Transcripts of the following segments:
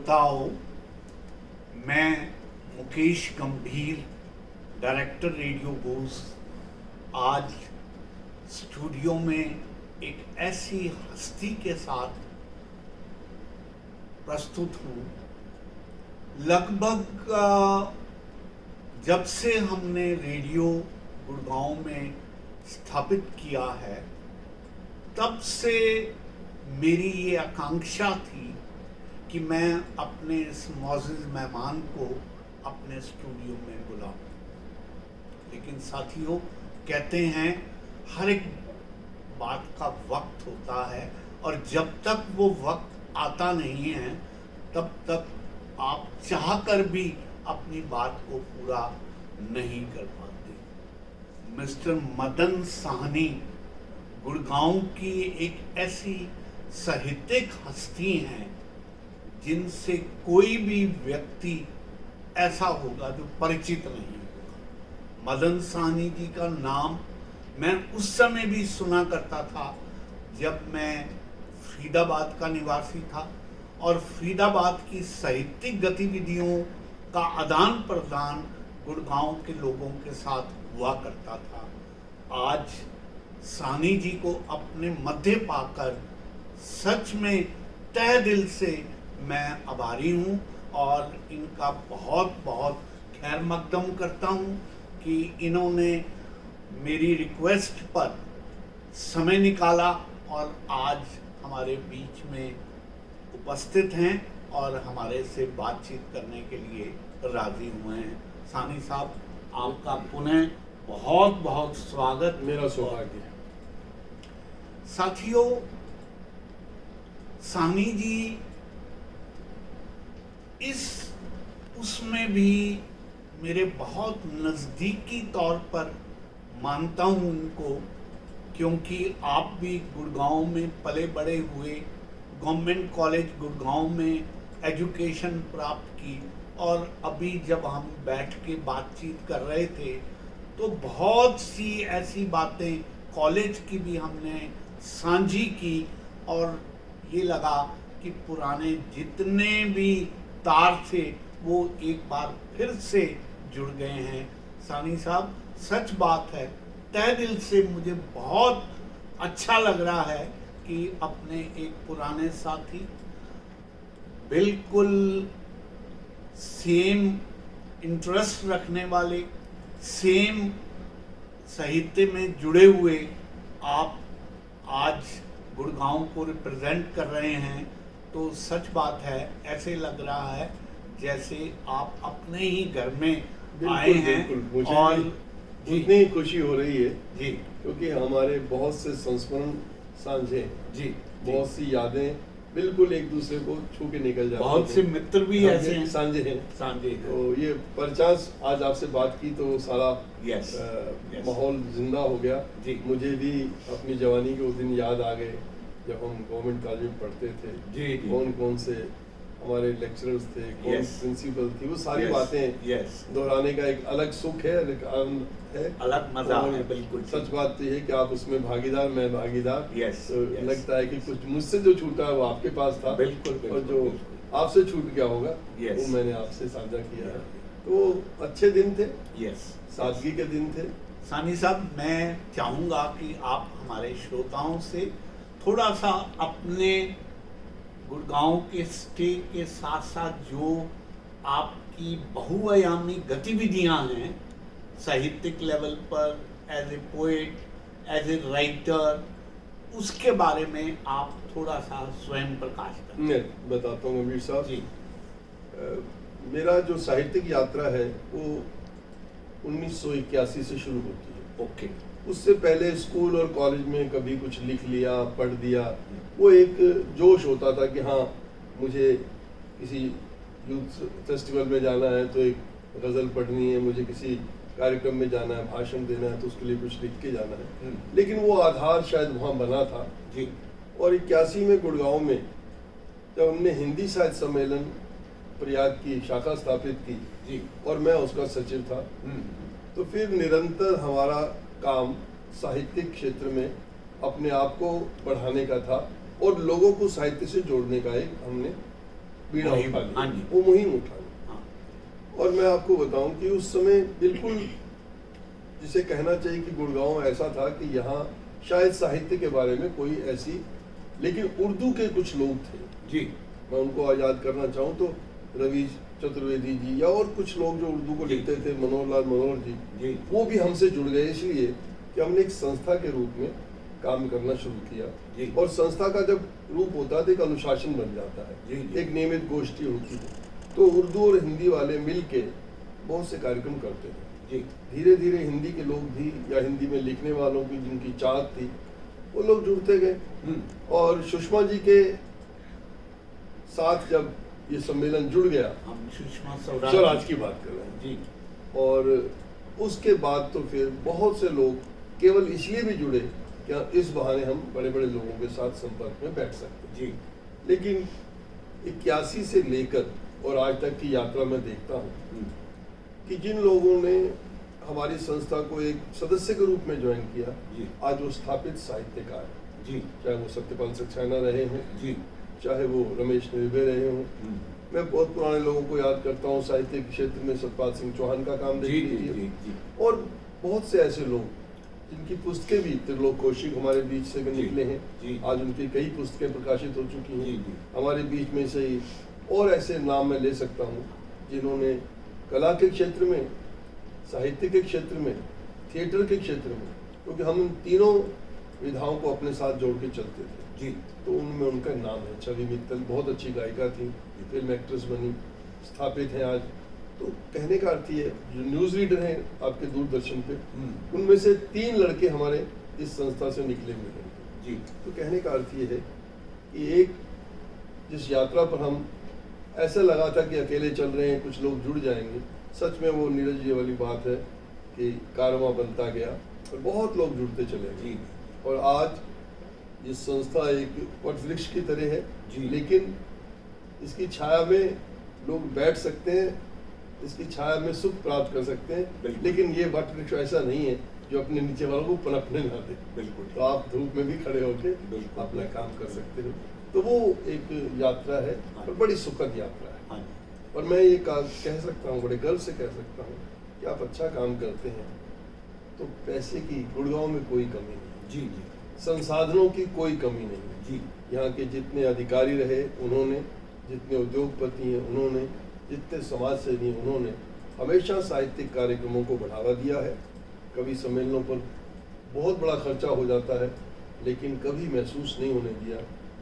श्रोताओं, मैं मुकेश गंभीर, डायरेक्टर रेडियो बोस, आज स्टूडियो में एक ऐसी हस्ती के साथ प्रस्तुत हूँ। लगभग जब से हमने रेडियो गुड़गांव में स्थापित किया है, तब से मेरी ये आकांक्षा थी कि मैं अपने इस मौजूद मेहमान को अपने स्टूडियो में बुलाऊं। लेकिन साथियों, कहते हैं हर एक बात का वक्त होता है, और जब तक वो वक्त आता नहीं है तब तक आप चाहकर भी अपनी बात को पूरा नहीं कर पाते। मिस्टर मदन साहनी गुड़गांव की एक ऐसी साहित्यिक हस्ती हैं जिनसे कोई भी व्यक्ति ऐसा होगा जो परिचित नहीं होगा। मदन साहनी जी का नाम मैं उस समय भी सुना करता था जब मैं फरीदाबाद का निवासी था, और फरीदाबाद की साहित्यिक गतिविधियों का आदान प्रदान गुड़गांव के लोगों के साथ हुआ करता था। आज साहनी जी को अपने मध्य पाकर सच में तहे दिल से मैं आभारी हूँ, और इनका बहुत बहुत खैर मकदम करता हूँ कि इन्होंने मेरी रिक्वेस्ट पर समय निकाला और आज हमारे बीच में उपस्थित हैं और हमारे से बातचीत करने के लिए राजी हुए हैं। साहनी साहब, आपका पुनः बहुत बहुत स्वागत। मेरा सौभाग्य। साथियों, साहनी जी उसमें भी मेरे बहुत नज़दीकी तौर पर मानता हूँ उनको, क्योंकि आप भी गुड़गांव में पले बड़े हुए, गवर्नमेंट कॉलेज गुड़गांव में एजुकेशन प्राप्त की, और अभी जब हम बैठ के बातचीत कर रहे थे तो बहुत सी ऐसी बातें कॉलेज की भी हमने साझी की, और ये लगा कि पुराने जितने भी तार थे वो एक बार फिर से जुड़ गए हैं। साहनी साहब, सच बात है, तहे दिल से मुझे बहुत अच्छा लग रहा है कि अपने एक पुराने साथी, बिल्कुल सेम इंटरेस्ट रखने वाले, सेम साहित्य में जुड़े हुए आप आज गुड़गांव को रिप्रेजेंट कर रहे हैं। तो सच बात है, ऐसे लग रहा है जैसे आप अपने ही घर में आए हैं, और उतनी ही खुशी हो रही है जी, क्योंकि हमारे बहुत से संस्मरण साझे जी, बहुत सी यादें बिल्कुल एक दूसरे को छू के निकल जाती हैं। बहुत से मित्र भी ऐसे हैं साझे हैं। तो ये परचांस आज आपसे बात की तो सारा यस माहौल जिंदा हो गया जी। मुझे भी अपनी जवानी के उस दिन याद आ गए जब हम गवर्नमेंट कॉलेज में पढ़ते थे। जी, कौन कौन से हमारे लेक्चरर्स थे, कौन प्रिंसिपल थी, वो सारी बातें दोहराने का एक अलग सुख है, एक आनंद है, अलग मजा है। बिल्कुल सच बात तो ये है कि आप उसमें भागीदार, मैं भागीदार। तो लगता है कि कुछ मुझसे जो छूटा है वो आपके पास था, बिल्कुल, और जो आपसे छूट गया होगा वो मैंने आपसे साझा किया है। तो अच्छे दिन थे, सादगी के दिन थे। साहनी साहब, मैं चाहूँगा कि आप हमारे श्रोताओं से थोड़ा सा अपने गुड़गांव के स्टे के साथ साथ जो आपकी बहुआयामी गतिविधियां हैं साहित्यिक लेवल पर, as a poet, as a writer, उसके बारे में आप थोड़ा सा स्वयं प्रकाश करें। मैं बताता हूँ गंभीर साहब जी। मेरा जो साहित्यिक यात्रा है वो 1981 से शुरू होती है। ओके। उससे पहले स्कूल और कॉलेज में कभी कुछ लिख लिया, पढ़ दिया, वो एक जोश होता था कि हाँ मुझे किसी यूथ फेस्टिवल में जाना है तो एक गज़ल पढ़नी है, मुझे किसी कार्यक्रम में जाना है, भाषण देना है तो उसके लिए कुछ लिख के जाना है। लेकिन वो आधार शायद वहाँ बना था जी। और 81 में गुड़गांव में जब हमने हिंदी साहित्य सम्मेलन प्रयाग की शाखा स्थापित की जी, और मैं उसका सचिव था, तो फिर निरंतर हमारा काम साहित्यिक क्षेत्र में अपने आप को बढ़ाने का था और लोगों को साहित्य से जोड़ने का एक हमने बीड़ा मुहिम, उठा हाँ ली, जी। वो मुहिम उठा ली। हाँ, और मैं आपको बताऊं कि उस समय बिल्कुल जिसे कहना चाहिए कि गुड़गांव ऐसा था कि यहाँ शायद साहित्य के बारे में कोई ऐसी, लेकिन उर्दू के कुछ लोग थे, जी मैं उनको आज याद करना चाहूँ तो रवि चतुर्वेदी जी या और कुछ लोग जो उर्दू को जी। लिखते थे, मनोहर लाल मनोहर जी, जी वो भी हमसे जुड़ गए, इसलिए कि हमने एक संस्था के रूप में काम करना शुरू किया। जी। और संस्था का जब रूप होता है तो एक अनुशासन बन जाता है, जी, जी। एक नियमित गोष्ठी होती है, तो उर्दू और हिंदी वाले मिल के बहुत से कार्यक्रम करते थे। जी धीरे धीरे हिंदी के लोग भी या हिंदी में लिखने वालों की जिनकी चाहत थी वो लोग जुड़ते गए। और सुषमा जी के साथ जब ये सम्मेलन जुड़ गया, हम सुषमा स्वराज की बात कर रहे हैं जी और उसके बाद तो फिर बहुत से लोग केवल इसलिए भी जुड़े कि इस बहाने हम बड़े बड़े लोगों के साथ संपर्क में बैठ सकते। जी लेकिन 81 से लेकर और आज तक की यात्रा में देखता हूँ कि जिन लोगों ने हमारी संस्था को एक सदस्य के रूप में ज्वाइन किया, जी आज वो स्थापित साहित्यकार हैं। जी चाहे वो सत्यपाल सक्सेना रहे हों, जी चाहे वो रमेश निर्भय रहे हों। मैं बहुत पुराने लोगों को याद करता हूँ साहित्य के क्षेत्र में, सतपाल सिंह चौहान का काम देख जी जी लीजिए, जी जी और बहुत से ऐसे लोग जिनकी पुस्तकें भी, त्रिलोक कौशिक हमारे बीच से जी, निकले हैं, जी। आज उनकी कई पुस्तकें प्रकाशित हो चुकी जी, हैं जी। हमारे बीच में से ही। और ऐसे नाम मैं ले सकता हूँ जिन्होंने कला के क्षेत्र में, साहित्य के क्षेत्र में, थिएटर के क्षेत्र में, क्योंकि हम इन तीनों विधाओं को अपने साथ जोड़ के चलते थे, जी तो उनमें उनका नाम है। छवि मित्तल बहुत अच्छी गायिका थी, फिल्म एक्ट्रेस बनी, स्थापित हैं आज। तो कहने का अर्थ ये, जो न्यूज़ रीडर हैं आपके दूरदर्शन पे, उनमें से 3 लड़के हमारे इस संस्था से निकले हुए हैं। जी तो कहने का अर्थ ये है कि एक जिस यात्रा पर हम ऐसा लगा था कि अकेले चल रहे हैं, कुछ लोग जुड़ जाएंगे, सच में वो नीरज जी वाली बात है कि कारवां बनता गया और बहुत लोग जुड़ते चले गए। जी और आज ये संस्था एक वटवृक्ष की तरह है, जी। लेकिन इसकी छाया में लोग बैठ सकते हैं, इसकी छाया में सुख प्राप्त कर सकते हैं, बिल्कुल। लेकिन ये वटवृक्ष ऐसा नहीं है जो अपने नीचे वालों को पनपने ना दे। बिल्कुल तो आप धूप में भी खड़े होके बिल्कुल। अपना काम कर सकते हो। तो वो एक यात्रा है और बड़ी सुखद यात्रा है। हाँ जी और मैं ये कह सकता हूँ, बड़े गर्व से कह सकता हूँ कि आप अच्छा काम करते हैं तो पैसे की गुड़गांव में कोई कमी नहीं, जी जी संसाधनों की कोई कमी नहीं है। जी यहाँ के जितने अधिकारी रहे उन्होंने, जितने उद्योगपति हैं उन्होंने, जितने समाज सेवी हैं उन्होंने हमेशा साहित्यिक कार्यक्रमों को बढ़ावा दिया है। कभी सम्मेलनों पर बहुत बड़ा खर्चा हो जाता है, लेकिन कभी महसूस नहीं होने दिया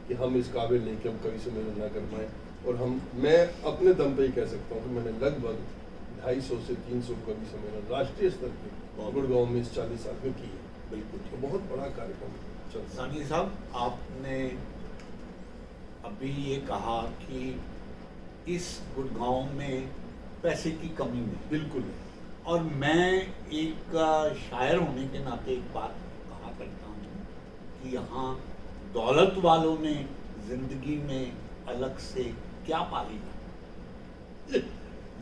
कि हम इस काबिल नहीं कि हम कभी सम्मेलन ना कर पाएँ। और मैं अपने दम पे ही कह सकता हूँ कि मैंने लगभग 250 से 300 कवि सम्मेलन राष्ट्रीय स्तर पे गुड़गांव में इस 40 साल में किए। बिल्कुल तो बहुत बड़ा कार्यक्रम चलता है। सानी साहब, आपने अभी ये कहा कि इस गुड़गांव में पैसे की कमी नहीं, बिल्कुल। और मैं एक शायर होने के नाते एक बात कहा करता हूँ कि यहाँ दौलत वालों ने जिंदगी में अलग से क्या पा लिया,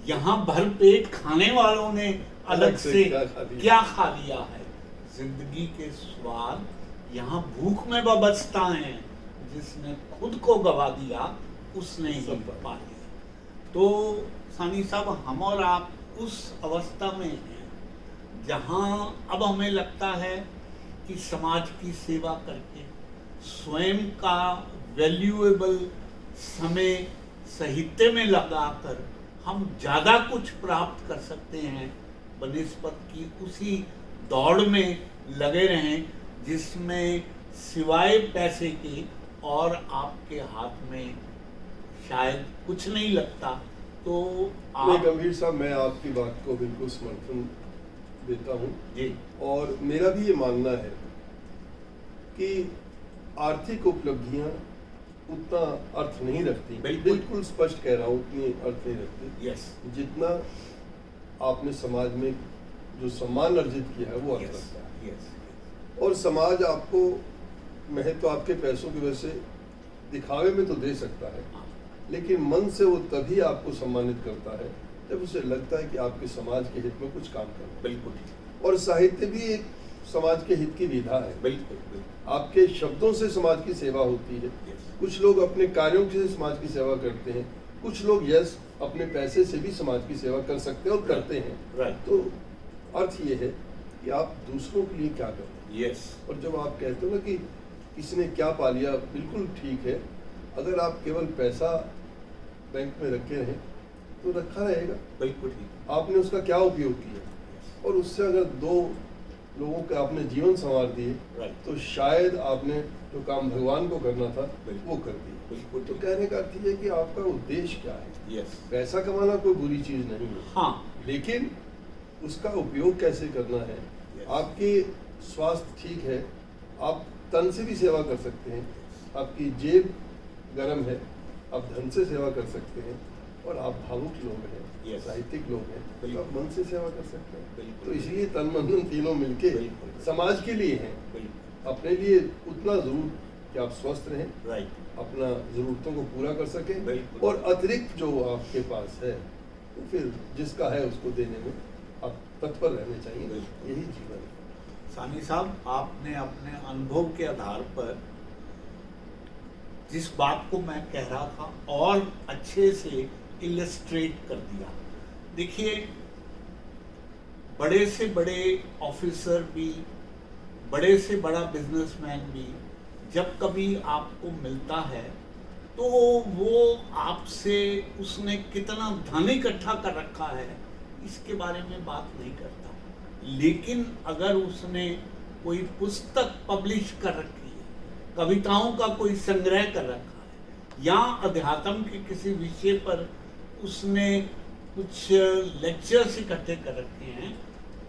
यहाँ भरपेट खाने वालों ने अलग से क्या खा लिया है। जिंदगी के स्वाद यहाँ भूख में बबसता है, जिसने खुद को गवा दिया उसने ही पा लिया। तो सानी साहब, हम और आप उस अवस्था में हैं जहाँ अब हमें लगता है कि समाज की सेवा करके स्वयं का वैल्यूएबल समय साहित्य में लगाकर हम ज़्यादा कुछ प्राप्त कर सकते हैं बनिस्बत की उसी दौड़ में लगे रहें जिसमें सिवाय पैसे के और आपके हाथ में शायद कुछ नहीं लगता। तो नहीं गंभीर साहब, मैं आपकी बात को बिल्कुल समर्थन देता हूँ जी, और मेरा भी ये मानना है कि आर्थिक उपलब्धियाँ उतना अर्थ नहीं रखती। बिल्कुल स्पष्ट कह रहा हूँ, उतनी अर्थ नहीं रखती यस, जितना आपने समाज में जो सम्मान अर्जित किया है वो अर्थ रखता है। यस, और समाज आपको महत्व आपके पैसों की वजह से दिखावे में तो दे सकता है, लेकिन मन से वो तभी आपको सम्मानित करता है जब उसे लगता है कि आपके समाज के हित में कुछ काम करना। बिल्कुल। और साहित्य भी एक समाज के हित की विधा है। बिल्कुल। आपके शब्दों से समाज की सेवा होती है। कुछ लोग अपने कार्यों से समाज की सेवा करते हैं, कुछ लोग यस अपने पैसे से भी समाज की सेवा कर सकते हैं और करते हैं। राइट। तो अर्थ ये है कि आप दूसरों के लिए क्या करते हैं। यस। और जब आप कहते हो ना कि किसी ने क्या पा लिया, बिल्कुल ठीक है। अगर आप केवल पैसा बैंक में रखे रहें तो रखा रहेगा, बिल्कुल ठीक। आपने उसका क्या उपयोग किया, और उससे अगर दो लोगों के आपने जीवन संवार दिए राइट। तो शायद आपने जो काम भगवान को करना था बिल्कुल। वो कर दिया। बिल्कुल तो ठीक। कहने का अर्थ ये है कि आपका उद्देश्य क्या है। यस। पैसा कमाना कोई बुरी चीज नहीं है, हाँ। लेकिन उसका उपयोग कैसे करना है। Yes. आपके स्वास्थ्य ठीक है, आप तन से भी सेवा कर सकते हैं, आपकी जेब गर्म है, आप धन से सेवा कर सकते हैं, और आप भावुक लोग हैं, Yes. साहित्यिक लोग हैं, तो बिल्कुल। आप मन से सेवा कर सकते हैं। बिल्कुल। तो इसलिए तन मन धन तीनों मिलके बिल्कुल। समाज के लिए हैं। बिल्कुल। अपने लिए उतना जरूर कि आप स्वस्थ रहें, राइट। अपना जरूरतों को पूरा कर सकें, बिल्कुल। और अतिरिक्त जो आपके पास है तो फिर जिसका है उसको देने में आप तत्पर रहने चाहिए। बिल्कुल। यही जीवन है। सानी साहब, आपने अपने अनुभव के आधार पर जिस बात को मैं कह रहा था और अच्छे से इलस्ट्रेट कर दिया। देखिए, बड़े से बड़े ऑफिसर भी, बड़े से बड़ा बिजनेसमैन भी जब कभी आपको मिलता है तो वो आपसे उसने कितना धन इकट्ठा कर रखा है इसके बारे में बात नहीं करता, लेकिन अगर उसने कोई पुस्तक पब्लिश कर रखी है, कविताओं का कोई संग्रह कर रखा है, या अध्यात्म के किसी विषय पर उसने कुछ लेक्चर्स इकट्ठे कर रखे हैं,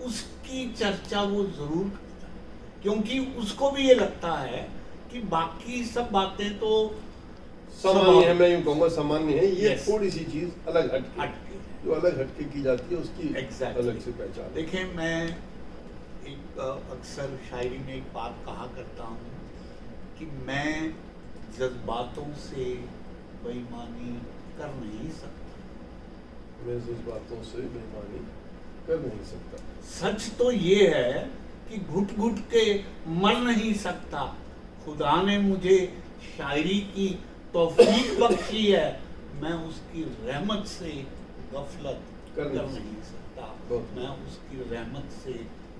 उसकी चर्चा वो जरूर करता है, क्योंकि उसको भी ये लगता है कि बाकी सब बातें तो सामान्य है, मैं यूँ कहूँगा सामान्य है, ये Yes. थोड़ी सी चीज अलग हटके हटके है। जो अलग हटके की जाती है उसकी Exactly. अलग से पहचान है। देखें, मैं एक अक्सर शायरी में एक बात कहा करता हूँ कि मैं जज्बातों से बेईमानी कर नहीं सकता। मैं जिस बातों से बेईमानी कर नहीं सकता। सच तो ये है कि घुट घुट के मर नहीं सकता। खुदा ने मुझे शायरी की तौफीक बख्शी है, मैं उसकी रहमत से गफलत कर नहीं सकता। मैं उसकी रहमत से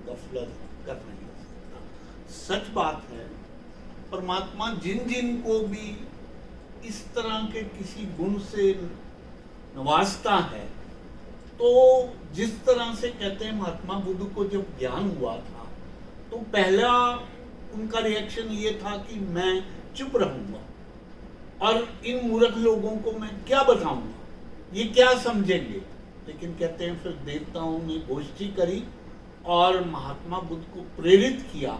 गफलत कर नहीं सकता। सच बात है, परमात्मा जिन जिन को भी इस तरह के किसी गुण से नवाजता है, तो जिस तरह से कहते हैं महात्मा बुद्ध को जब ज्ञान हुआ था तो पहला उनका रिएक्शन ये था कि मैं चुप रहूंगा और इन मूर्ख लोगों को मैं क्या बताऊंगा, ये क्या समझेंगे। लेकिन कहते हैं फिर देवताओं ने गोष्ठी करी और महात्मा बुद्ध को प्रेरित किया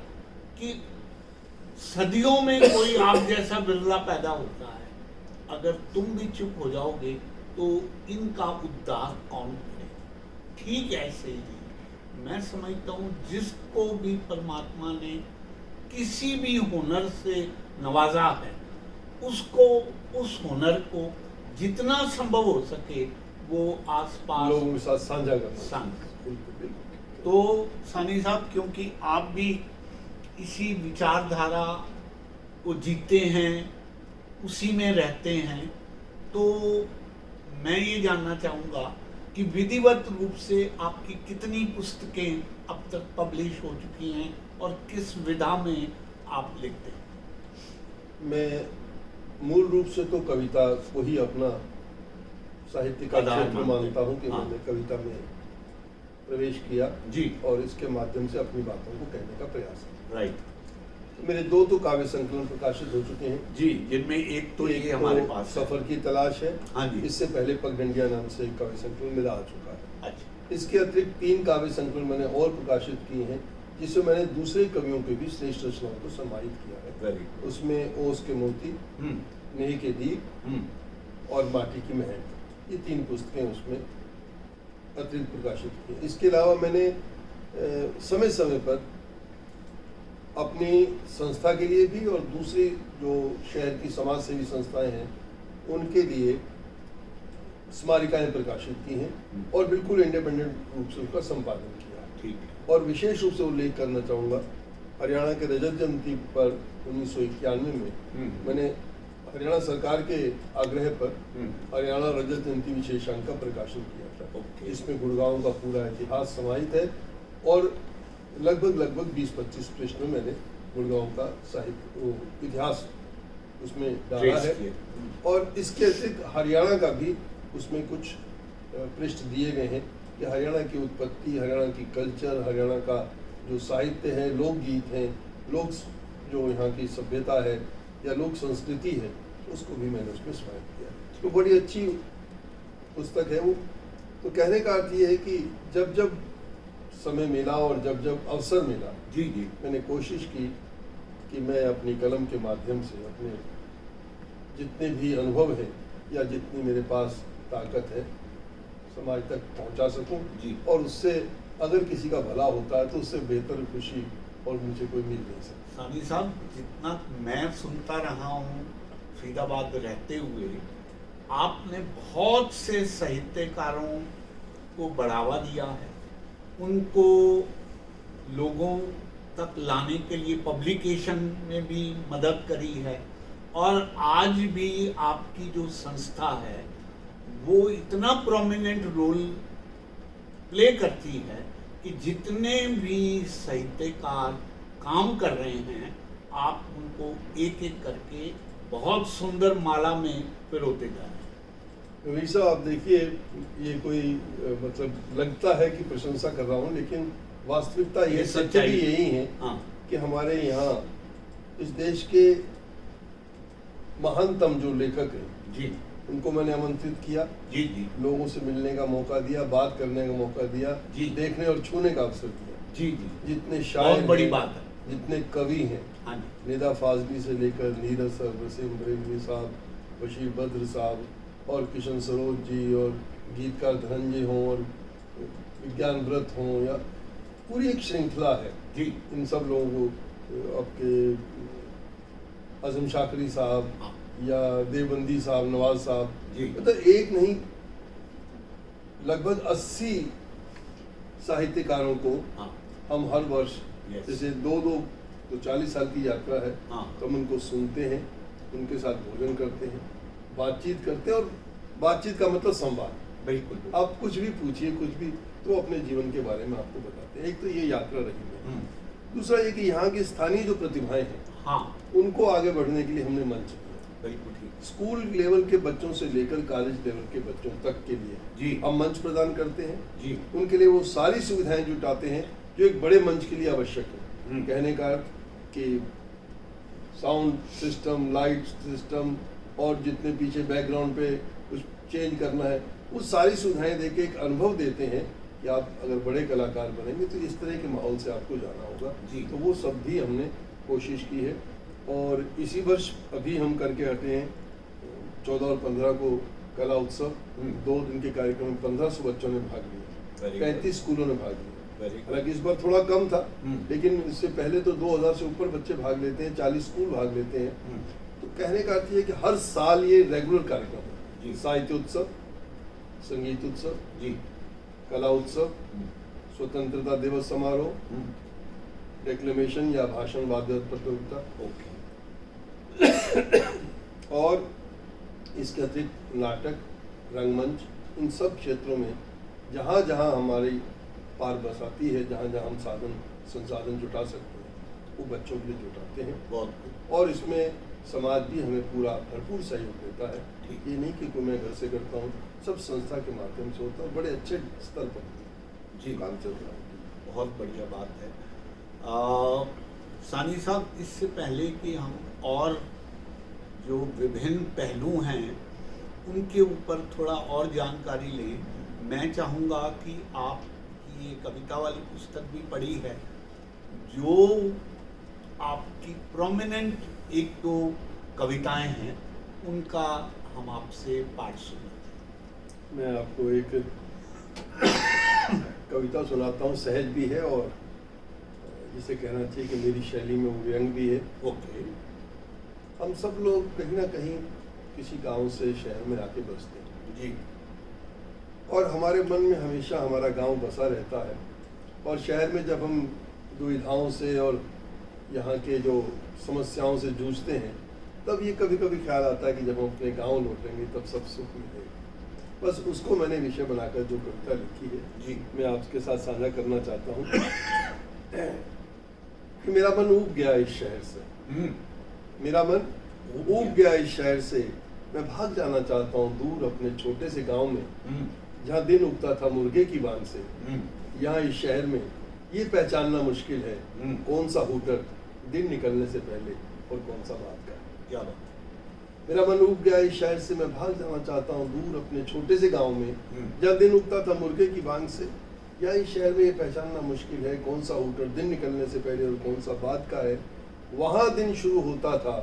कि सदियों में कोई आप जैसा बिरला पैदा होता है, अगर तुम भी चुप हो जाओगे तो इनका उद्धार कौन करेगा। ठीक ऐसे ही मैं समझता हूँ जिसको भी परमात्मा ने किसी भी हुनर से नवाजा है, उसको उस हुनर को जितना संभव हो सके वो आसपास लोगों के साथ साझा करना। साझा। बिल्कुल बिल्कुल। तो सानी साहब, क्योंकि आप भी इसी विचारधारा को जीते हैं, उसी में रहते हैं, तो मैं ये जानना चाहूँगा कि विधिवत रूप से आपकी कितनी पुस्तकें अब तक पब्लिश हो चुकी हैं और किस विधा में आप लिखते हैं। मैं मूल रूप से तो कविता को ही अपना साहित्य का आधार क्षेत्र मानता हूँ कि हाँ। मैंने कविता में प्रवेश किया जी। और इसके माध्यम से अपनी बातों को कहने का प्रयास किया। राइट। मेरे दो तो काव्य संकलन प्रकाशित हो चुके हैं जी, जिनमें एक तो ये हमारे पास है। सफर की तलाश है। हाँ जी। इससे पहले पगडंडिया नाम से एक काव्य संकलन मेरा आ चुका है। अच्छा। इसके अतिरिक्त 3 काव्य संकलन मैंने और प्रकाशित किए हैं, जिससे मैंने दूसरे कवियों के भी श्रेष्ठ रचनाओं को सम्मानित किया है। Very good. उसमें ओस के मोती, नेह के दीप और माटी की महल, ये 3 पुस्तकें उसमें अतिरिक्त प्रकाशित की। इसके अलावा मैंने समय समय पर अपनी संस्था के लिए भी और दूसरी जो शहर की समाज सेवी संस्थाएं हैं उनके लिए स्मारिकाएं प्रकाशित की हैं और बिल्कुल इंडिपेंडेंट रूप से उनका संपादन किया है। ठीक है। और विशेष रूप से उल्लेख करना चाहूँगा, हरियाणा के रजत जयंती पर 1991 में मैंने हरियाणा सरकार के आग्रह पर हरियाणा रजत जयंती विशेषांक का प्रकाशन किया था। ओके। इसमें गुड़गांव का पूरा इतिहास समाहित है और लगभग 20-25 पृष्ठ में मैंने गुड़गांव का साहित्य इतिहास उसमें डाला है और इसके अतिरिक्त हरियाणा का भी उसमें कुछ पृष्ठ दिए गए हैं कि हरियाणा की उत्पत्ति, हरियाणा की कल्चर, हरियाणा का जो साहित्य है, लोकगीत हैं, लोक जो यहाँ की सभ्यता है या लोक संस्कृति है, उसको भी मैंने उसमें समाहित किया। तो बड़ी अच्छी पुस्तक है वो। तो कहने का अर्थ ये है कि जब जब समय मिला और जब जब अवसर मिला, जी जी, मैंने कोशिश की कि मैं अपनी कलम के माध्यम से अपने जितने भी अनुभव हैं या जितनी मेरे पास ताकत है समाज तक पहुंचा सकूं जी। और उससे अगर किसी का भला होता है तो उससे बेहतर खुशी और मुझे कोई मिल नहीं सकता। सानी साहब, जितना मैं सुनता रहा हूँ फरीदाबाद रहते हुए, आपने बहुत से साहित्यकारों को बढ़ावा दिया है, उनको लोगों तक लाने के लिए पब्लिकेशन में भी मदद करी है और आज भी आपकी जो संस्था है वो इतना प्रोमिनेंट रोल प्ले करती है कि जितने भी साहित्यकार काम कर रहे हैं आप उनको एक एक करके बहुत सुंदर माला में पिरोते जा रहे हैं। रवि साहब, आप देखिए, ये कोई मतलब लगता है कि प्रशंसा कर रहा हूँ, लेकिन वास्तविकता ये सच्चाई यही है कि हमारे यहाँ इस देश के महानतम जो लेखक हैं जी, उनको मैंने आमंत्रित किया, जी जी, लोगों से मिलने का मौका दिया, बात करने का मौका दिया, जी, देखने और छूने का अवसर दिया। जी जी, जितने शायर बहुत बड़ी हैं, बात है। जितने कवि हैं, हाँ जी, निदा फाजली से लेकर नीरज सर, वसीम बरेलवी साहब, बशीर बद्र साहब और किशन सरोज जी और गीतकार धनंजय हों और विज्ञान व्रत हों या पूरी एक श्रृंखला है जी, इन सब लोगों को, आपके आजम शाकरी साहब हाँ, या देवबंदी साहब, नवाज साहब, जी, मतलब एक नहीं लगभग 80 साहित्यकारों को हाँ, हम हर वर्ष Yes. जैसे दो तो 40 साल की यात्रा है, हाँ, तो हम उनको सुनते हैं, उनके साथ भोजन करते हैं, बातचीत करते हैं और बातचीत का मतलब संवाद। बिल्कुल। आप कुछ भी पूछिए, कुछ भी, तो अपने जीवन के बारे में आपको बताते हैं। एक तो ये यात्रा रही है, दूसरा ये कि यहाँ की स्थानीय जो प्रतिभाएं हैं, हाँ, उनको आगे बढ़ने के लिए हमने मंच दिया। बिल्कुल ठीक, स्कूल लेवल के बच्चों से लेकर कॉलेज लेवल के बच्चों तक के लिए जी, हम मंच प्रदान करते हैं। जी, उनके लिए वो सारी सुविधाएं जुटाते हैं जो एक बड़े मंच के लिए आवश्यक है। कहने का अर्थ कि साउंड सिस्टम, लाइट सिस्टम और जितने पीछे बैकग्राउंड पे कुछ चेंज करना है, वो सारी सुविधाएं देके एक अनुभव देते हैं कि आप अगर बड़े कलाकार बनेंगे तो इस तरह के माहौल से आपको जाना होगा जी। तो वो सब भी हमने कोशिश की है। और इसी वर्ष अभी हम करके हटे हैं 14 और 15 को कला उत्सव, 2 दिन के कार्यक्रम में 1500 बच्चों ने भाग लिया, 35 स्कूलों ने भाग लिया। हालांकि इस बार थोड़ा कम था, लेकिन इससे पहले तो 2000 से ऊपर बच्चे भाग लेते हैं, 40 स्कूल भाग लेते हैं। तो कहने का अर्थ ये है कि हर साल ये रेगुलर कार्यक्रम है, साहित्य उत्सव, संगीत उत्सव, जी, कला उत्सव, स्वतंत्रता दिवस समारोह, डेक्लेमेशन या भाषण वाद्य प्रतियोगिता, ओके, और इसके अतिरिक्त नाटक, रंगमंच, इन सब क्षेत्रों में जहाँ जहाँ हमारी पार बसाती है, जहाँ जहाँ हम संसाधन जुटा सकते हैं, वो बच्चों के लिए जुटाते हैं। बहुत, और इसमें समाज भी हमें पूरा भरपूर सहयोग देता है। ये नहीं कि कोई मैं घर से करता हूँ, सब संस्था के माध्यम से होता है, बड़े अच्छे स्तर पर जी, काम चल रहा है। बहुत बढ़िया बात है। सानी साहब, इससे पहले कि हम और जो विभिन्न पहलू हैं उनके ऊपर थोड़ा और जानकारी लें, मैं चाहूँगा कि आप ये कविता वाली पुस्तक भी पढ़ी है, जो आपकी प्रोमिनेंट 1-2 कविताएं हैं, उनका हम आपसे पाठ सुनें। मैं आपको एक कविता सुनाता हूँ, सहज भी है और जिसे कहना चाहिए कि मेरी शैली में वो व्यंग भी है। ओके। हम सब लोग कहीं ना कहीं किसी गांव से शहर में आके बसते हैं जी, और हमारे मन में हमेशा हमारा गांव बसा रहता है, और शहर में जब हम दुविधाओं से और यहाँ के जो समस्याओं से जूझते हैं तब ये कभी कभी ख्याल आता है कि जब हम अपने गांव लौटेंगे तब सब सुख मिलेगा। बस उसको मैंने विषय बनाकर जो कविता लिखी है जी। मैं आपके साथ साझा करना चाहता हूँ कि मेरा मन ऊब गया इस शहर से, मेरा मन ऊब गया इस शहर से, मैं भाग जाना चाहता हूँ दूर अपने छोटे से गांव में जहाँ दिन उगता था मुर्गे की बांग से। यहाँ इस शहर में ये पहचानना मुश्किल है कौन सा हूटर दिन निकलने से पहले और कौन सा बात का। क्या बात। मेरा मन उब गया इस शहर से, मैं भाग जाना चाहता हूँ दूर अपने छोटे से गांव में जहाँ दिन उगता था मुर्गे की बांग से। या इस शहर में ये पहचानना मुश्किल है कौन सा हूटर दिन निकलने से पहले और कौन सा बात का है। वहां दिन शुरू होता था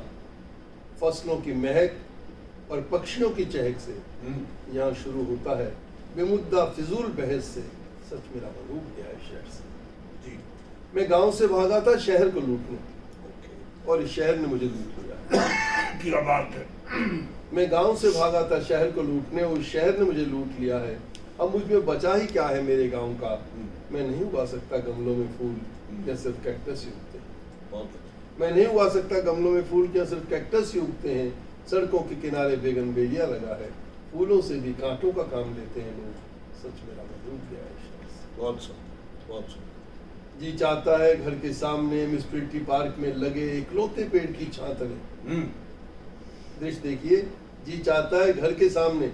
फसलों की महक और पक्षियों की चहक से, यहाँ शुरू होता है बेमुद्दा फिजूल बहस से। सच मेरा मन उब गया इस शहर से। जी। मैं गांव से भागा था शहर को लूटने और इस शहर ने मुझे लूट लिया। क्या बात है। मैं गांव से भागा था शहर को लूटने और इस शहर ने मुझे लूट लिया है। अब मुझ में बचा ही क्या है मेरे गांव का। मैं नहीं उगा सकता गमलों में फूल क्या सिर्फ कैक्टस ही उगते हैं। मैं नहीं उगा सकता गमलों में फूल क्या सिर्फ कैक्टस ही उगते हैं। सड़कों के किनारे बेगन बेलिया लगा है, फूलों से भी कांटों का काम लेते हैं लोग। सच मेरा मन उब गया है इस शहर से। बहुत सुंदर, बहुत सुंदर। जी चाहता है घर के सामने म्यूनिसिपैलिटी पार्क में लगे इकलौते पेड़ की छां तले। दृश्य देखिए, जी चाहता है घर के सामने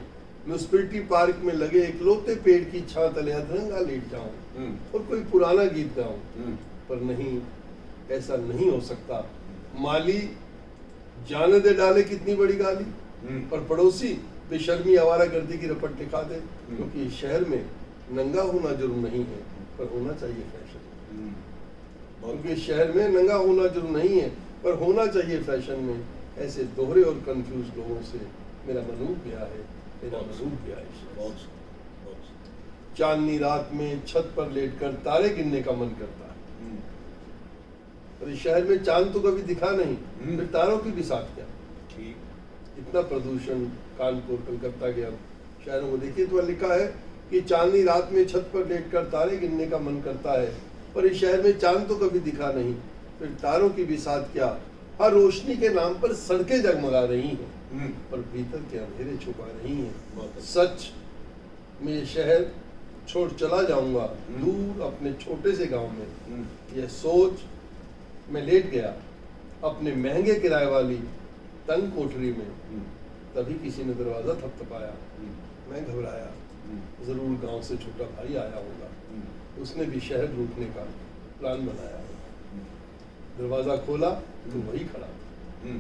म्यूनिसिपैलिटी पार्क में लगे इकलौते पेड़ की छां तले अधरंगा लेट जाऊं और कोई पुराना गीत गाऊं। पर नहीं, ऐसा नहीं हो सकता। माली जाने दे डाले कितनी बड़ी गाली और पड़ोसी बेशर्मी आवारा गर्दी की रपट दिखा दे। क्योंकि इस शहर में नंगा होना जुर्म नहीं है पर होना चाहिए फैशन। क्योंकि इस शहर में नंगा होना जुर्म नहीं है पर होना चाहिए फैशन में। ऐसे दोहरे और कंफ्यूज लोगों से मेरा मन उब गया है, मेरा मन उब गया है इस शहर से। चांदनी रात में छत पर लेटकर तारे गिनने का मन करता है। और इस शहर में चांद तो कभी दिखा नहीं, फिर तारों की भी साथ क्या। इतना प्रदूषण कानपुर कलकत्ता के अब शहरों को देखिए तो लिखा है कि चांदनी रात में छत पर लेटकर तारे गिनने का मन करता है। पर इस शहर में चांद तो कभी दिखा नहीं, फिर तारों की भी साथ क्या। हर रोशनी के नाम पर सड़कें जगमगा रही हैं पर भीतर के अंधेरे छुपा रही हैं। सच मैं ये शहर छोड़ चला जाऊंगा दूर अपने छोटे से गांव में। यह सोच मैं लेट गया अपने महंगे किराए वाली तंग कोठरी में। तभी किसी ने दरवाजा थपथपाया, मैं घबराया। जरूर गांव से छोटा भाई आया होगा, उसने भी शहर लूटने का प्लान बनाया होगा। दरवाजा खोला तो वही खड़ा था।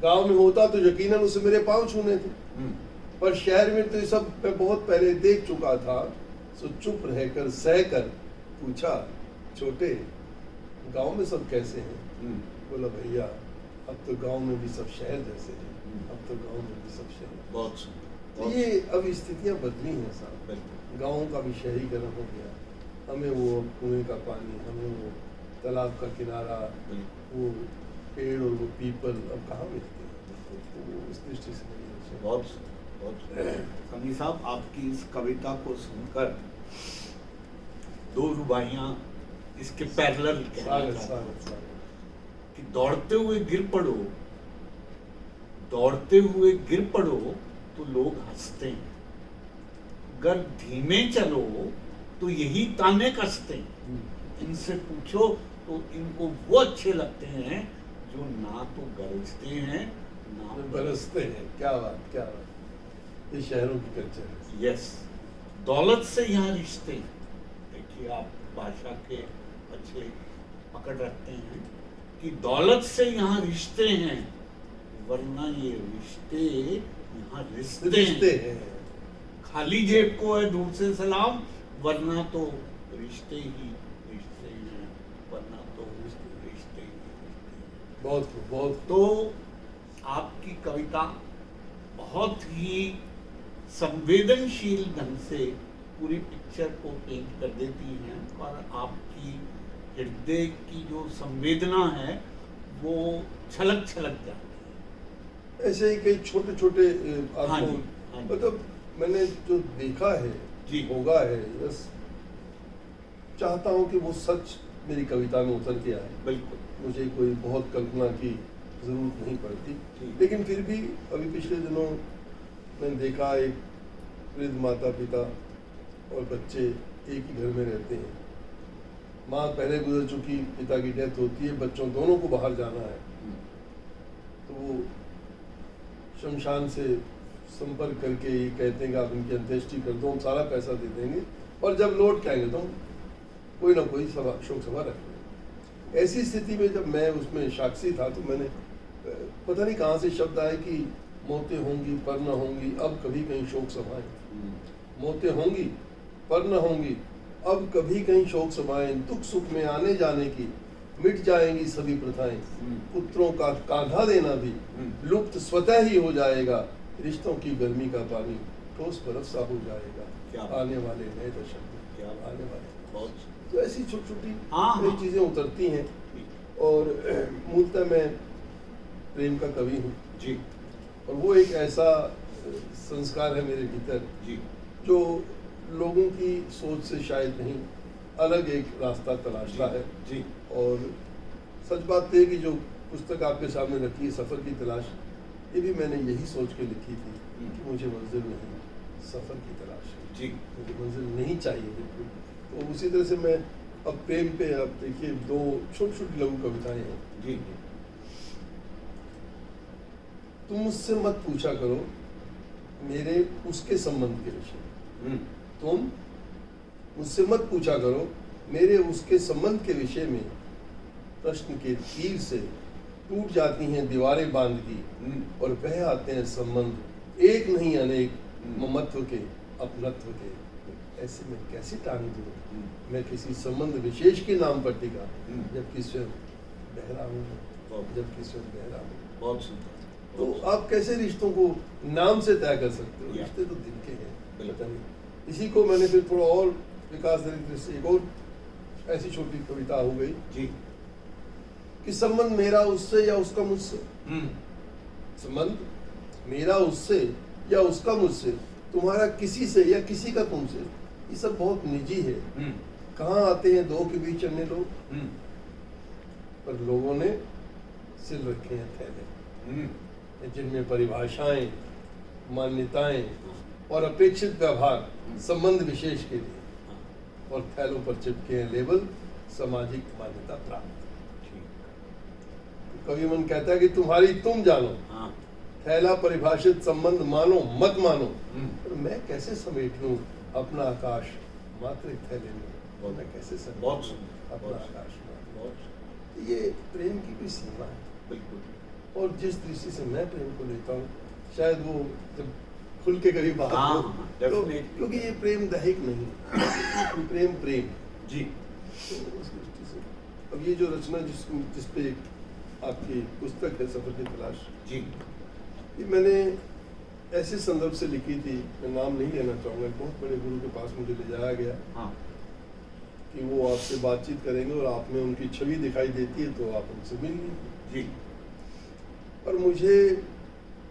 गांव में होता तो यकीनन उसे मेरे पांव छूने थे, पर शहर में तो ये सब मैं बहुत पहले देख चुका था। सो चुप रहकर सहकर पूछा, छोटे गांव में सब कैसे हैं? बोला, भैया अब तो गांव में भी सब शहर जैसे हैं। अब तो गांव में भी सब शहर। बहुत तो ये अब स्थितियां बदली हैं साहब। गाँव का भी शहरीकरण हो गया। हमें वो कुएं का पानी, हमें वो तालाब का किनारा, वो पेड़ और वो पीपल अब कहाँ मिलते हैं। तो उस दृष्टि से बहुत सनी साहब, आपकी इस कविता को सुनकर दो रुबाइयां इसके पैरेलल कि दौड़ते हुए गिर पड़ो तो लोग हंसते हैं, अगर धीमे चलो तो यही ताने कसते हैं। इनसे पूछो तो इनको वो अच्छे लगते हैं जो ना तो गरजते हैं ना बरसते हैं। क्या बात। ये शहरों की कल्चर है। यस, दौलत से यहाँ रिश्ते। देखिए, आप भाषा के अच्छे पकड़ रखते हैं कि दौलत से यहाँ रिश्ते हैं, वरना ये रिश्ते यहाँ रिश्ते हैं। खाली जेब को है दूर से सलाम, वरना तो रिश्ते ही रिश्ते हैं, वरना तो रिश्ते ही। बहुत तो आपकी कविता बहुत ही संवेदनशील ढंग से पूरी पिक्चर को पेंट कर देती हैं और आपकी हृदय की जो संवेदना है वो छलक जाती है। ऐसे ही कई छोटे छोटे हाँ मतलब मैंने जो देखा है जी होगा है, बस चाहता हूँ कि वो सच मेरी कविता में उतर के आए। बिल्कुल। मुझे कोई बहुत कल्पना की ज़रूरत नहीं पड़ती। ठीक। लेकिन फिर भी अभी पिछले दिनों मैंने देखा एक वृद्ध माता पिता और बच्चे एक ही घर में रहते हैं। माँ पहले गुजर चुकी, पिता की डेथ होती है, बच्चों दोनों को बाहर जाना है, तो वो शमशान से संपर्क करके ये कहते हैं कि आप इनकी अंत्येष्टि कर दो, हम सारा पैसा दे देंगे और जब लौट के आएंगे तो हम कोई ना कोई सभा, शोक सभा रखेंगे। ऐसी स्थिति में जब मैं उसमें साक्षी था तो मैंने पता नहीं कहाँ से शब्द आए कि मौतें होंगी पर न होंगी, अब कभी कहीं शोक सभाएं। मौतें होंगी पर न होंगी, अब कभी कहीं शोक सभाएं, दुख सुख में आने जाने की मिट जाएंगी सभी प्रथाएं, पुत्रों का कांधा देना भी लुप्त स्वतः ही हो जाएगा, रिश्तों की गर्मी का पानी ठोस बर्फ सा हो जाएगा, आने वाले नए दशक में क्या आने वाले। बहुत तो ऐसी छोटी छोटी हाँ, कई हाँ। चीज़ें उतरती हैं। और मूलतः मैं प्रेम का कवि हूँ जी और वो एक ऐसा संस्कार है मेरे भीतर जी जो लोगों की सोच से शायद नहीं अलग एक रास्ता तलाशता है। जी और सच बात तो है कि जो पुस्तक आपके सामने रखी है सफ़र की तलाश, ये भी मैंने यही सोच के लिखी थी कि मुझे मंजिल नहीं, सफ़र की तलाश है, जी मुझे मंजिल नहीं चाहिए बिल्कुल। तो उसी तरह से मैं अब प्रेम पे, अब देखिए दो छोटी छोटी लघु कविताएं हैं। जी तुम मुझसे मत पूछा करो मेरे उसके संबंध के विषय में, तुम मुझसे मत पूछा करो मेरे उसके संबंध के विषय में, प्रश्न के तीर से टूट जाती हैं दीवारें बांध की और बह आते हैं संबंध एक नहीं अनेक ममत्व के अपनत्व के। ऐसे में कैसे टांग दूं मैं किसी संबंध विशेष के नाम पर टिका, जबकि स्वयं बहरा हूँ, जबकि स्वयं बहरा हूँ। बहुत सुंदर। तो आप कैसे रिश्तों को नाम से तय कर सकते हो? या। रिश्ते तो दिल के हैं, बिल्कुल। पता नहीं। इसी को मैंने फिर थोड़ा और विकास दृष्टि से एक और ऐसी छोटी कविता हो गई जी कि संबंध मेरा उससे या उसका मुझसे, संबंध मेरा उससे या उसका मुझसे, तुम्हारा किसी से या किसी का तुमसे, ये सब बहुत निजी है। कहाँ आते हैं दो के बीच अन्य लोग, पर लोगों ने सिल रखे हैं थैले जिनमें परिभाषाएं, मान्यताएं और अपेक्षित व्यवहार संबंध विशेष के लिए, और थैलों पर चिपके हैं लेबल सामाजिक मान्यता प्राप्त। कवि मन कहता है कि तुम्हारी तुम जानो, थैला परिभाषित संबंध मानो मत मानो, पर मैं कैसे समेट लूं अपना आकाश मात्र एक थैले में, और मैं कैसे समेट बहुत लूं अपना आकाश में। बहुत ये प्रेम की भी सीमा है। बिल्कुल। और जिस दृष्टि से मैं प्रेम को लेता हूँ, शायद वो जब खुल के करीब बात हाँ, हो, हाँ, तो definitely। क्योंकि ये प्रेम दैहिक नहीं है, प्रेम प्रेम। जी तो उस दृष्टि से अब ये जो रचना जिस पे आपकी पुस्तक है सफर की तलाश, जी ये मैंने ऐसे संदर्भ से लिखी थी, मैं नाम नहीं लेना चाहूँगा, बहुत बड़े गुरु के पास मुझे ले जाया गया हाँ कि वो आपसे बातचीत करेंगे और आप में उनकी छवि दिखाई देती है तो आप उनसे मिल लीजिए। जी और मुझे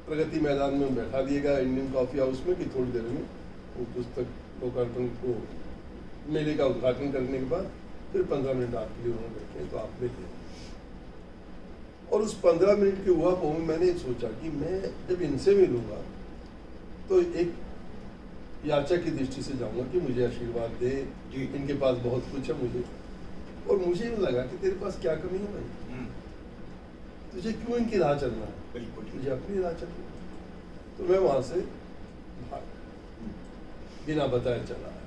प्रगति मैदान में बैठा दिया गया इंडियन कॉफ़ी हाउस में कि थोड़ी देर में वो पुस्तक लोकार्पण को मेले का उद्घाटन करने के बाद फिर 15 मिनट आपके लिए उन्होंने बैठे, तो आप मिले। और उस 15 मिनट के ऊहापोह में मैंने सोचा कि मैं जब इनसे मिलूंगा तो एक याचक की दृष्टि से जाऊंगा कि मुझे आशीर्वाद दे, जी। इनके पास बहुत कुछ है मुझे, और मुझे यूँ लगा कि तेरे पास क्या कमी है भाई, तुझे क्यों इनकी राह चलना है, बिल्कुल। तुझे अपनी राह चलनी। तो मैं वहाँ से भाग बिना बताए चला आया।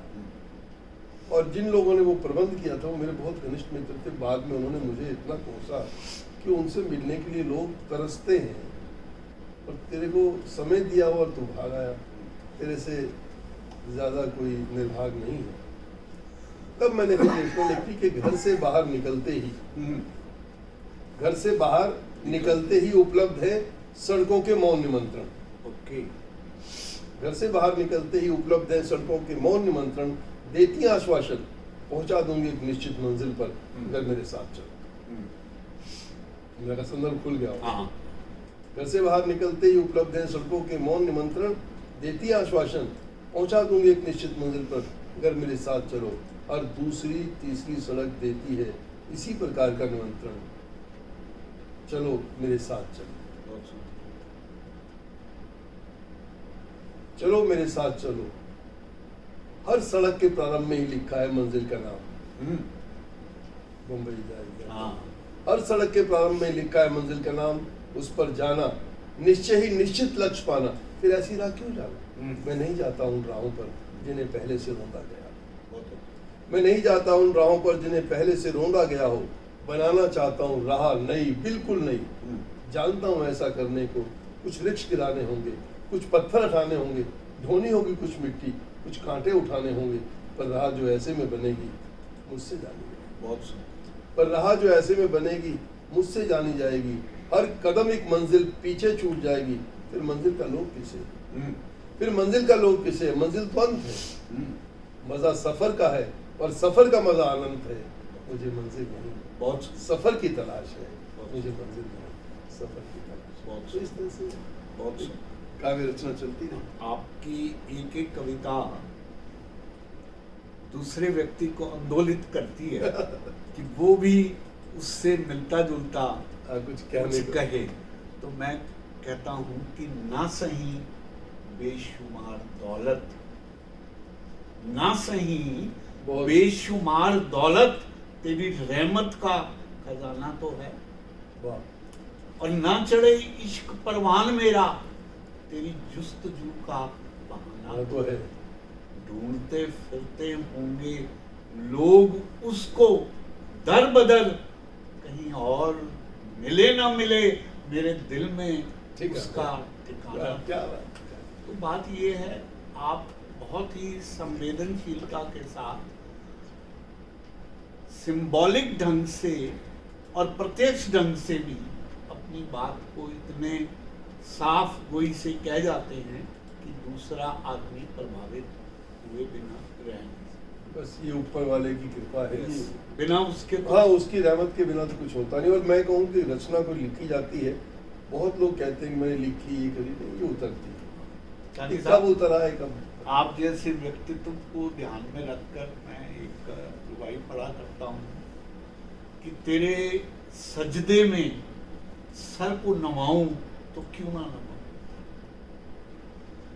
और जिन लोगों ने वो प्रबंध किया था वो मेरे बहुत घनिष्ठ मित्र थे। बाद में उन्होंने मुझे इतना कोसा कि उनसे मिलने के लिए लोग तरसते हैं, और तेरे को समय दिया और तू भाग आया, तेरे से ज़्यादा कोई निर्भाग नहीं है। तब मैंने फिर लेखन लिखी कि घर से बाहर निकलते ही, घर से बाहर निकलते ही उपलब्ध है सड़कों के मौन निमंत्रण। ओके। घर से बाहर निकलते ही उपलब्ध है सड़कों के मौन निमंत्रण, देती आश्वासन पहुंचा दूंगी एक निश्चित मंजिल पर अगर मेरे साथ चलो। मेरा संदर्भ खुल गया। हाँ घर से बाहर निकलते ही उपलब्ध है सड़कों के मौन निमंत्रण, देती आश्वासन पहुंचा दूंगी एक निश्चित मंजिल पर अगर मेरे साथ चलो। और दूसरी तीसरी सड़क देती है इसी प्रकार का निमंत्रण, चलो मेरे साथ चलो, बहुत सुंदर। चलो मेरे साथ चलो। हर सड़क के प्रारंभ में ही लिखा है मंजिल का नाम, मुंबई जाएगी। हाँ, हर सड़क के प्रारंभ में ही लिखा है मंजिल का नाम, उस पर जाना निश्चय ही निश्चित लक्ष्य पाना। फिर ऐसी राह क्यों जाना? मैं नहीं जाता उन राहों पर जिन्हें पहले से रोंदा गया, बहुत अच्छा। मैं नहीं जाता उन राहों पर जिन्हें पहले से रोंदा गया हो। बनाना चाहता हूँ राह नई, बिल्कुल नई। जानता हूँ ऐसा करने को कुछ वृक्ष गिराने होंगे, कुछ पत्थर हटाने होंगे, ढोनी होगी कुछ मिट्टी, कुछ कांटे उठाने होंगे, पर राह जो ऐसे में बनेगी मुझसे जानी जाएगी। बहुत सुंदर। पर राह जो ऐसे में बनेगी मुझसे जानी जाएगी। हर कदम एक मंजिल पीछे छूट जाएगी। फिर मंजिल का लोग किसे? फिर मंजिल का लोग किसे? मंजिल तो अंत है। मजा सफर का है और सफर का मजा अनंत है। मुझे मंजिल नहीं, बहुत सफर की तलाश है। मुझे मंजिल नहीं, सफर की तलाश। बहुत तो इस तरह से बहुत सुंदर। काव्य रचना चलती रही। आपकी एक एक कविता दूसरे व्यक्ति को आंदोलित करती है कि वो भी उससे मिलता जुलता कुछ कहने कुछ को। कहे। तो मैं कहता हूँ कि ना सही बेशुमार दौलत, ना सही बहुत- बेशुमार दौलत तेरी रहमत का खजाना तो है, वाह, और ना चढ़े इश्क परवान मेरा तेरी जुस्तजू का बहाना वो तो है। ढूंढते फिरते होंगे लोग उसको दर बदर, कहीं और मिले ना मिले मेरे दिल में ठीक है। उसका ठिकाना। क्या बात। तो बात ये है, आप बहुत ही संवेदनशीलता के साथ सिंबॉलिक ढंग से और प्रत्यक्ष ढंग से भी अपनी बात को इतने साफ गोई से कह जाते हैं कि दूसरा आदमी प्रभावित हुए बिना रह नहीं सकता। बस ये ऊपर वाले की कृपा है। बिना उसके तो हाँ, उसकी रहमत के बिना तो कुछ होता नहीं। और मैं कहूँ कि रचना को लिखी जाती है, बहुत लोग कहते हैं कि मैंने लिखी, ये करी, नहीं, ये उतरती है। चांदी ये कब साहब, उतरा है कब? आप जैसे व्यक्तित्व को ध्यान में रखकर मैं एक रुबाई पढ़ा करता हूँ कि तेरे सजदे में सर को नवाऊं तो क्यों ना नवाऊं,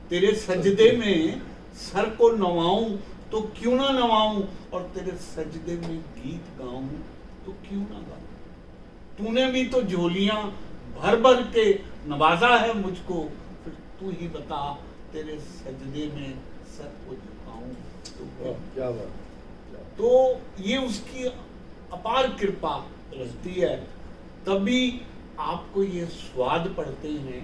तेरे सजदे में सर को नवाऊं तो क्यों ना नवाऊं, और तेरे सजदे में गीत गाऊं तो क्यों ना गाऊं। तूने भी तो झोलियां भर भर के नवाजा है मुझको, फिर तू ही बता तेरे सजदे में सर को झुकाऊं तो वाह, क्या बात। तो ये उसकी अपार कृपा रहती है, तभी आपको ये स्वाद पड़ते हैं,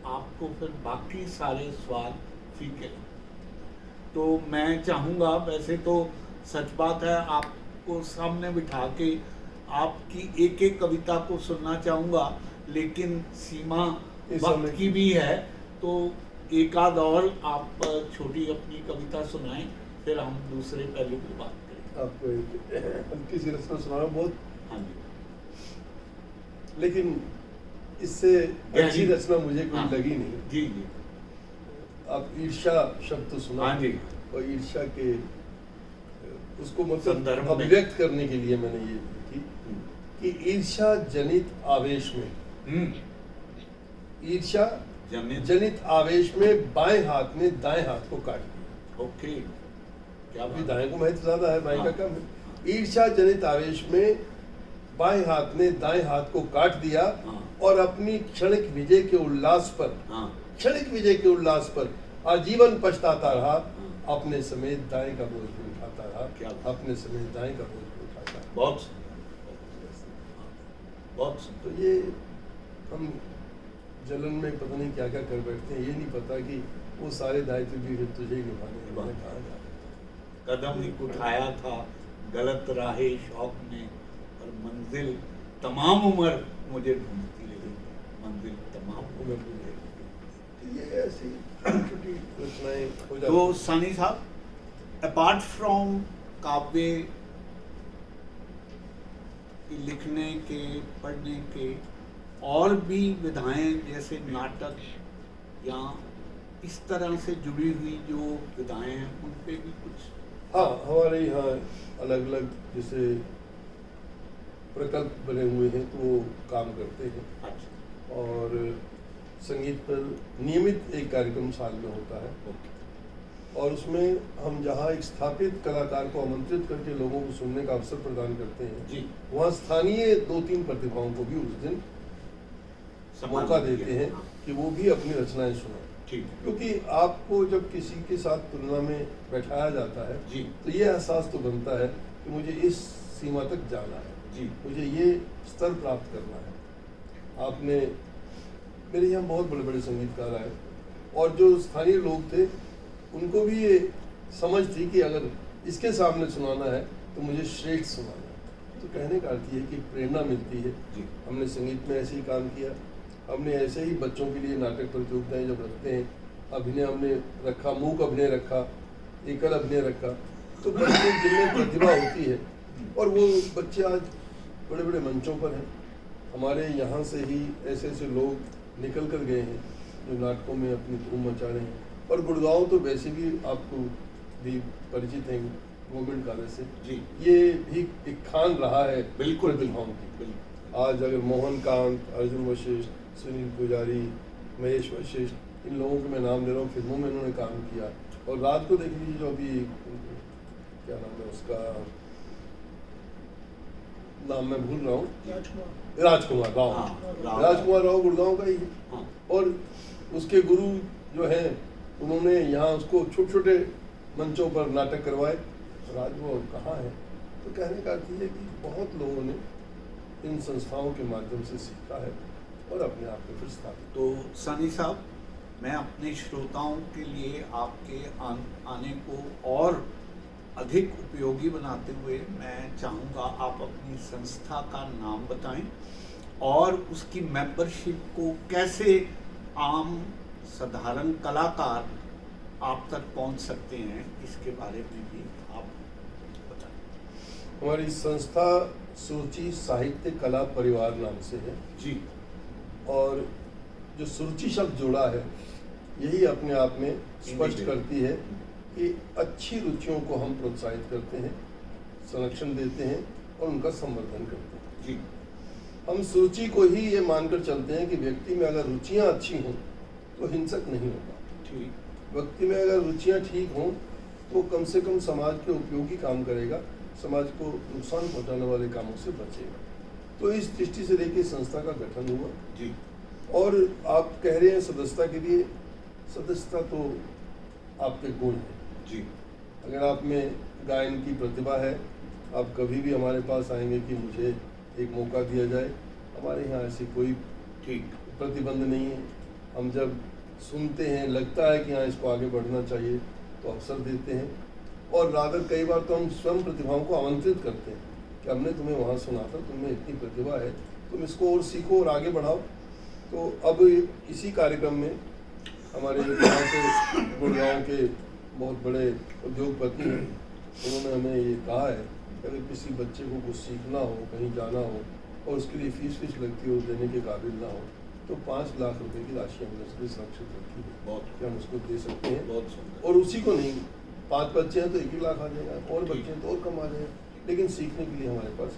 आपको फिर बाकी सारे स्वाद फीके लगते हैं। तो मैं चाहूँगा, वैसे तो सच बात है, आपको सामने बिठा के आपकी एक एक कविता को सुनना चाहूँगा, लेकिन सीमा इस वक्त समय की भी है, तो एक आध और आप छोटी अपनी कविता सुनाएं, फिर हम दूसरे पहलू की बात करें। आपको एक हल्की सी रचना सुनाना बहुत, हाँ जी, लेकिन इससे अच्छी रचना मुझे कोई हाँ, लगी नहीं। जी जी, आप ईर्ष्या शब्द तो सुना, हाँ जी, और ईर्ष्या के उसको संदर्भ मतलब में। अभिव्यक्त करने के लिए मैंने ये लिखी कि ईर्ष्या जनित आवेश में, ईर्ष्या जनित, जनित आवेश में बाएं हाथ ने दाएं हाथ को काट दिया। ओके, क्या अभी बात, दाएं को महत्व ज्यादा है, बाएं का हाँ। कम है। ईर्ष्या जनित आवेश में बाएं हाथ ने दाएं हाथ को काट दिया, हाँ। और अपनी क्षणिक विजय के उल्लास पर, हाँ, क्षणिक विजय के उल्लास पर आजीवन पछताता रहा। हाँ। अपने समेत दाएं का बोझ भी उठाता रहा, क्या बात। अपने समेत दाएं का बोझ भी उठाता रहा। बहुत सुंदर, बहुत सुंदर। तो ये हम जलन में पता नहीं क्या क्या कर बैठते हैं, ये नहीं पता कि वो सारे दायित्व भी फिर तुझे ही निभाने हैं। मैंने कहा जा रहा कदम एक उठाया था गलत राहे शौक में, और मंजिल तमाम उम्र मुझे ढूंढती रही, मंजिल तमाम उम्र मुझे ढूंढती है। ये ऐसी छोटी रचनाएं हो रही। जाती तो हैं। सानी साहब, अपार्ट फ्रॉम काव्य लिखने के, पढ़ने के, और भी विधाएं जैसे नाटक या इस तरह से जुड़ी हुई जो विधाएं हैं, उन पे भी कुछ? हाँ, हमारे यहाँ अलग अलग, जैसे प्रकल्प बने हुए हैं तो वो काम करते हैं। अच्छा, और संगीत पर नियमित एक कार्यक्रम साल में होता है, ओके, और उसमें हम जहाँ एक स्थापित कलाकार को आमंत्रित करके लोगों को सुनने का अवसर प्रदान करते हैं, जी, वहाँ स्थानीय 2-3 प्रतिभाओं को भी उस दिन सम्मान मौका दिया। देते हैं हाँ, कि वो भी अपनी रचनाएं सुनाएं। ठीक, क्योंकि आपको जब किसी के साथ तुलना में बैठाया जाता है जी, तो ये एहसास तो बनता है कि मुझे इस सीमा तक जाना है, जी, मुझे ये स्तर प्राप्त करना है। आपने मेरे यहाँ बहुत बड़े बड़े संगीतकार आए और जो स्थानीय लोग थे उनको भी ये समझ थी कि अगर इसके सामने सुनाना है तो मुझे श्रेष्ठ सुनाना है। तो कहने का अर्थ ये है कि प्रेरणा मिलती है। जी, हमने संगीत में ऐसे ही काम किया, हमने ऐसे ही बच्चों के लिए नाटक प्रतियोगिताएं जब रखते हैं, अभिनय हमने रखा, मूक अभिनय रखा, एकल अभिनय रखा, तो बच्चे जिनमें प्रतिभा होती है और वो बच्चे आज बड़े बड़े मंचों पर हैं। हमारे यहाँ से ही ऐसे ऐसे लोग निकल कर गए हैं जो नाटकों में अपनी धूम मचा रहे हैं। और गुड़गांव तो वैसे भी आपको भी परिचित हैं गवर्नमेंट कॉलेज से, जी, ये भी एक खान रहा है बिल्कुल, प्रतिभाओं की। बिल्कुल, आज अगर मोहन कांत, अर्जुन वशिष्ठ, सुनील पुजारी, महेश वशिष्ठ, इन लोगों के मैं नाम ले रहा हूँ, फिल्मों में इन्होंने काम किया। और रात को देख लीजिए जो अभी क्या नाम है उसका, नाम मैं भूल रहा हूँ, राजकुमार राव। हाँ, राजकुमार राव गुड़गांव का ही है। हाँ, और उसके गुरु जो हैं उन्होंने यहाँ उसको छोटे छोटे मंचों पर नाटक करवाए और आज वो कहाँ है। तो कहने का अर्थ ये है कि बहुत लोगों ने इन संस्थाओं के माध्यम से सीखा है और अपने आप को फिर स्थापित। तो सानी साहब, मैं अपने श्रोताओं के लिए आपके आने को और अधिक उपयोगी बनाते हुए मैं चाहूँगा आप अपनी संस्था का नाम बताएं और उसकी मेंबरशिप को कैसे आम साधारण कलाकार आप तक पहुंच सकते हैं, इसके बारे में भी आप बताएं। हमारी संस्था सुरुचि साहित्य कला परिवार नाम से है जी, और जो सुरुचि शब्द जुड़ा है यही अपने आप में स्पष्ट करती है कि अच्छी रुचियों को हम प्रोत्साहित करते हैं, संरक्षण देते हैं और उनका संवर्धन करते हैं। जी, हम सुरुचि को ही ये मानकर चलते हैं कि व्यक्ति में अगर रुचियां अच्छी हों तो हिंसक नहीं होगा, ठीक, व्यक्ति में अगर रुचियां ठीक हों तो कम से कम समाज के उपयोगी काम करेगा, समाज को नुकसान पहुंचाने वाले कामों से बचेगा। तो इस दृष्टि से देखिए संस्था का गठन हुआ। जी, और आप कह रहे हैं सदस्यता के लिए, सदस्यता तो आपके गुण है। जी, अगर आप में गायन की प्रतिभा है, आप कभी भी हमारे पास आएंगे कि मुझे एक मौका दिया जाए, हमारे यहाँ ऐसी कोई ठीक, प्रतिबंध नहीं है। हम जब सुनते हैं लगता है कि हाँ इसको आगे बढ़ना चाहिए तो अवसर देते हैं, और रादर कई बार तो हम स्वयं प्रतिभाओं को आमंत्रित करते हैं कि हमने तुम्हें वहाँ सुना था, तुम्हें इतनी प्रतिभा है, तुम इसको और सीखो और आगे बढ़ाओ। तो अब इसी कार्यक्रम में हमारे यहाँ से गुड़गांव के बहुत बड़े उद्योगपति हैं, उन्होंने हमें ये कहा है कि अगर किसी बच्चे को कुछ सीखना हो, कहीं जाना हो और उसके लिए फीस लगती हो, देने के काबिल ना हो, तो 5 लाख रुपए की राशि हमने उसके सुरक्षित रखी है बहुत कि हम उसको दे सकते हैं। बहुत सुंदर। और उसी को नहीं, 5 बच्चे हैं तो 1 लाख आ जाएगा, और बच्चे हैं तो और कम आ जाएगा, लेकिन सीखने के लिए हमारे पास,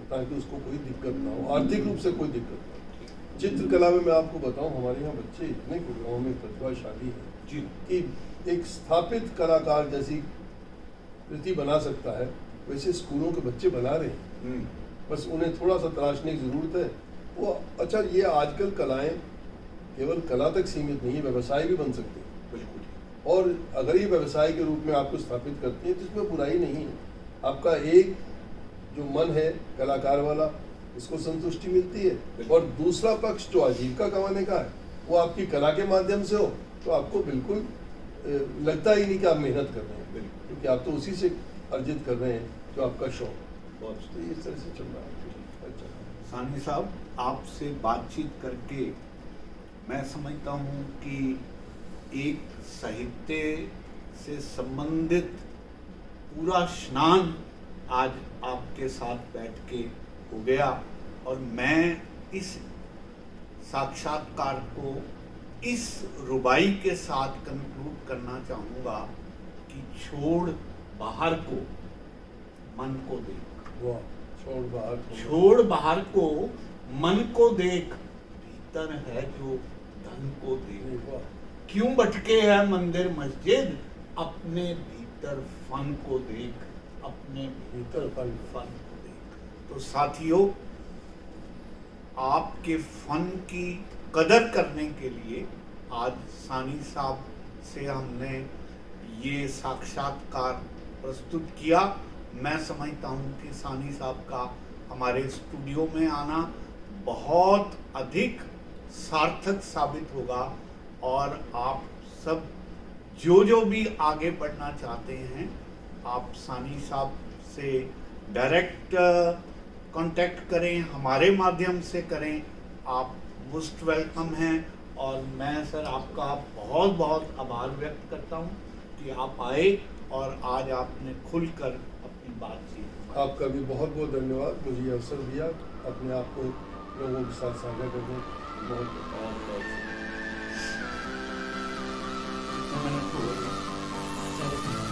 ताकि उसको कोई दिक्कत ना हो, आर्थिक रूप से कोई दिक्कत ना हो। चित्रकला में मैं आपको बताऊं, हमारे यहाँ बच्चे इतने गुड़गांव में प्रतिभाशाली हैं जी, कि एक स्थापित कलाकार जैसी कृति बना सकता है वैसे स्कूलों के बच्चे बना रहे हैं। बस उन्हें थोड़ा सा तराशने की ज़रूरत है। वो अच्छा, ये आजकल कलाएं केवल कला तक सीमित नहीं है, व्यवसाय भी बन सकते हैं। बिल्कुल, और अगर ये व्यवसाय के रूप में आपको स्थापित करती है तो इसमें बुराई नहीं है। आपका एक जो मन है कलाकार वाला, इसको संतुष्टि मिलती है, और दूसरा पक्ष जो आजीविका कमाने का है वो आपकी कला के माध्यम से हो तो आपको बिल्कुल लगता ही नहीं कि आप मेहनत कर रहे हैं, बिल्कुल, क्योंकि आप तो उसी से अर्जित कर रहे हैं जो आपका शौक। बहुत तो इस तरह से चल रहा है। अच्छा, सानी साहब, आपसे बातचीत करके मैं समझता हूँ कि एक साहित्य से संबंधित पूरा स्नान आज आपके साथ बैठ के हो गया, और मैं इस साक्षात्कार को इस रुबाई के साथ कंक्लूड करना चाहूँगा कि छोड़ बाहर को, मन को देख। वाह। छोड़ बाहर को, मन को देख, भीतर है जो धन को देख। क्यों भटके है मंदिर मस्जिद, अपने भीतर फन को देख, अपने भीतर फन को देख। तो साथियों, आपके फन की कदर करने के लिए आज सानी साहब से हमने ये साक्षात्कार प्रस्तुत किया। मैं समझता हूँ कि सानी साहब का हमारे स्टूडियो में आना बहुत अधिक सार्थक साबित होगा और आप सब जो भी आगे बढ़ना चाहते हैं, आप सानी साहब से डायरेक्ट कांटेक्ट करें, हमारे माध्यम से करें। आप मोस्ट वेलकम हैं और मैं सर आपका बहुत बहुत आभार व्यक्त करता हूं कि आप आए और आज आपने खुलकर अपनी बातचीत। आपका भी बहुत बहुत धन्यवाद, मुझे अवसर दिया अपने आप को लोगों के साथ साझा करने। बहुत बहुत